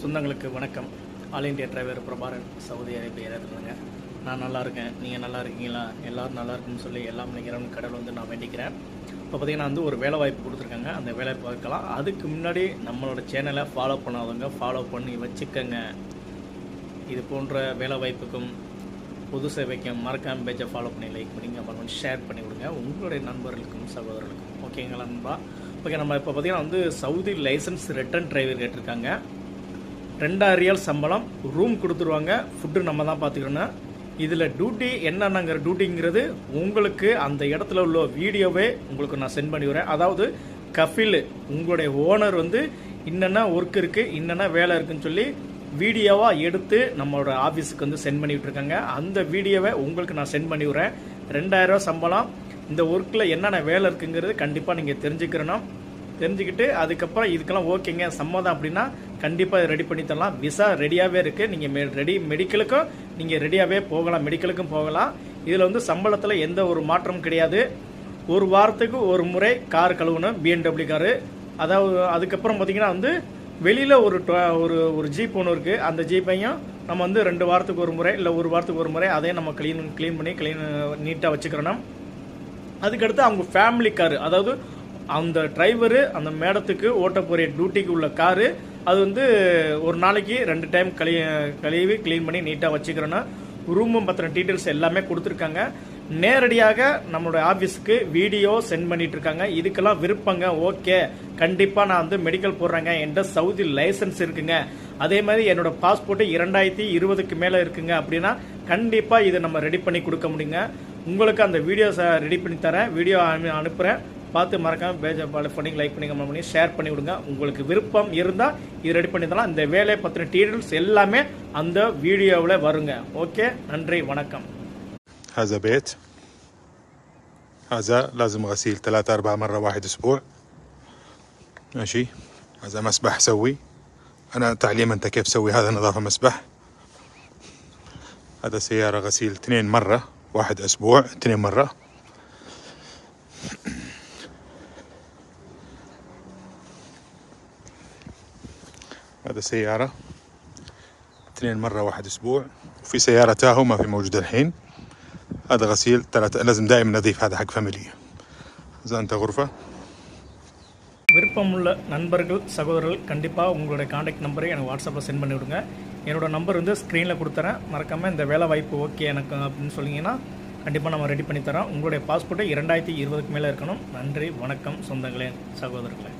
சொந்தங்களுக்கு வணக்கம். All India driver பிரபாரன், சவுதி அரேபியா இருந்தாங்க. நான் நல்லா இருக்கேன், நீங்கள் நல்லா இருக்கீங்களா? எல்லோரும் நல்லா இருக்குன்னு சொல்லி எல்லாம் நினைக்கிறவங்க கடவுள் வந்து நான் வேண்டிக்கிறேன். இப்போ பார்த்தீங்கன்னா வந்து ஒரு வேலை வாய்ப்பு கொடுத்துருக்காங்க, அந்த வேலை பார்க்கலாம். அதுக்கு முன்னாடி நம்மளோட சேனலை ஃபாலோ பண்ணாதவங்க ஃபாலோ பண்ணி வச்சுக்கோங்க. இது போன்ற வேலை வாய்ப்புக்கும் பொது சேவைக்கும் மறக்காமல் பேஜை ஃபாலோ பண்ணி லைக் பண்ணி அப்புறம் ஷேர் பண்ணி விடுங்க உங்களுடைய நண்பர்களுக்கும் சகோதரர்களுக்கும். ஓகேங்களா நண்பா? ஓகே, நம்ம இப்போ பார்த்தீங்கன்னா வந்து சவுதி லைசன்ஸ் ரிட்டர்ன் டிரைவர் கேட்டிருக்காங்க. 2000 ரியால் சம்பளம், ரூம் கொடுத்துருவாங்க, ஃபுட்டு நம்ம தான் பார்த்துக்கணும். இதில் டியூட்டி என்னென்னங்கிற டியூட்டிங்கிறது உங்களுக்கு அந்த இடத்துல உள்ள வீடியோவே உங்களுக்கு நான் சென்ட் பண்ணி வரேன். அதாவது கஃபில் உங்களுடைய ஓனர் வந்து என்னென்ன ஒர்க் இருக்குது என்னென்ன வேலை இருக்குன்னு சொல்லி வீடியோவாக எடுத்து நம்மளோட ஆஃபீஸுக்கு வந்து சென்ட் பண்ணி விட்டுருக்காங்க. அந்த வீடியோவை உங்களுக்கு நான் சென்ட் பண்ணி விட்றேன். 2000 ரூபா சம்பளம். இந்த ஒர்க்கில் என்னென்ன வேலை இருக்குங்கிறது கண்டிப்பாக நீங்கள் தெரிஞ்சுக்கிறணும். தெரிஞ்சுக்கிட்டு அதுக்கப்புறம் இதுக்கெல்லாம் ஓகேங்க சம்மதம் அப்படின்னா கண்டிப்பாக ரெடி பண்ணி தரலாம். விசா ரெடியாகவே இருக்குது. நீங்கள் மெடிக்கலுக்கும் நீங்கள் ரெடியாகவே போகலாம், மெடிக்கலுக்கும் போகலாம். இதில் வந்து சம்பளத்தில் எந்த ஒரு மாற்றமும் கிடையாது. ஒரு வாரத்துக்கு ஒரு முறை கார் கழுவணும், BMW காரு. அதாவது அதுக்கப்புறம் பார்த்தீங்கன்னா வந்து வெளியில் ஒரு ஜீப் ஒன்று இருக்குது. அந்த ஜீப்பையும் நம்ம வந்து 2 வாரத்துக்கு ஒரு முறை இல்லை 1 வாரத்துக்கு ஒரு முறை அதையும் நம்ம க்ளீன் பண்ணி நீட்டாக வச்சுக்கிறணும். அதுக்கடுத்து அவங்க ஃபேமிலி காரு, அதாவது அந்த டிரைவரு அந்த மேடத்துக்கு ஓட்ட போகிற டியூட்டிக்கு உள்ள காரு, அது வந்து ஒரு நாளைக்கு 2 டைம் கழுவி க்ளீன் பண்ணி நீட்டாக வச்சுக்கிறோன்னா ரூமும் பத்தின டீட்டெயில்ஸ் எல்லாமே கொடுத்துருக்காங்க. நேரடியாக நம்மளோட ஆஃபீஸுக்கு வீடியோ சென்ட் பண்ணிட்டு இருக்காங்க. இதுக்கெல்லாம் விருப்பங்க, ஓகே கண்டிப்பாக நான் வந்து மெடிக்கல் போடுறேங்க, என்கிட்ட சவுதி லைசன்ஸ் இருக்குங்க, அதே மாதிரி என்னோட பாஸ்போர்ட்டு 2020க்கு மேலே இருக்குங்க அப்படின்னா கண்டிப்பாக இதை நம்ம ரெடி பண்ணி கொடுக்க முடியுங்க. உங்களுக்கு அந்த வீடியோஸை ரெடி பண்ணி தரேன், வீடியோ அனுப்புகிறேன். பார்த்து மறக்காமல் பேஜை ஃபாலோ பண்ணி லைக் பண்ணி கமெண்ட் பண்ணி ஷேர் பண்ணி விடுங்க. உங்களுக்கு விருப்பம் இருந்தால் இது ரெடி பண்ணி தரலாம். இந்த வேலையை பற்றின டீட்டெயில்ஸ் எல்லாமே அந்த வீடியோவில் வருங்க. ஓகே, நன்றி, வணக்கம். هذا بيت، هذا لازم غسيل 3-4 مرة واحد أسبوع. ماشي، هذا مسبح سوي. أنا تعليم أنت كيف سوي هذا نظافة مسبح. هذا سيارة غسيل 2 مرة واحد أسبوع، 2 مرة. هذا سيارة 2 مرة واحد أسبوع. وفي سيارة تاهو ما في موجودة الحين. هذا غسيل 3، لازم دائما نظيف. هذا حق فاميليا. إذا أنت غرفة. விருப்பமுள்ள நண்பர்கள் சகோதரர்கள் கண்டிப்பாக உங்களுடைய காண்டாக்ட் நம்பரை எனக்கு வாட்ஸ்அப்பில் சென்ட் பண்ணி விடுங்க. என்னோட நம்பர் வந்து ஸ்க்ரீனில் கொடுத்துறேன். மறக்காமல் இந்த வேலை வாய்ப்பு ஓகே எனக்கு அப்படின்னு சொன்னீங்கன்னா கண்டிப்பாக நம்ம ரெடி பண்ணி தரோம். உங்களுடைய பாஸ்போர்ட்டை 2020க்கு மேலே இருக்கணும். நன்றி, வணக்கம் சொந்தங்களே, சகோதரர்களே.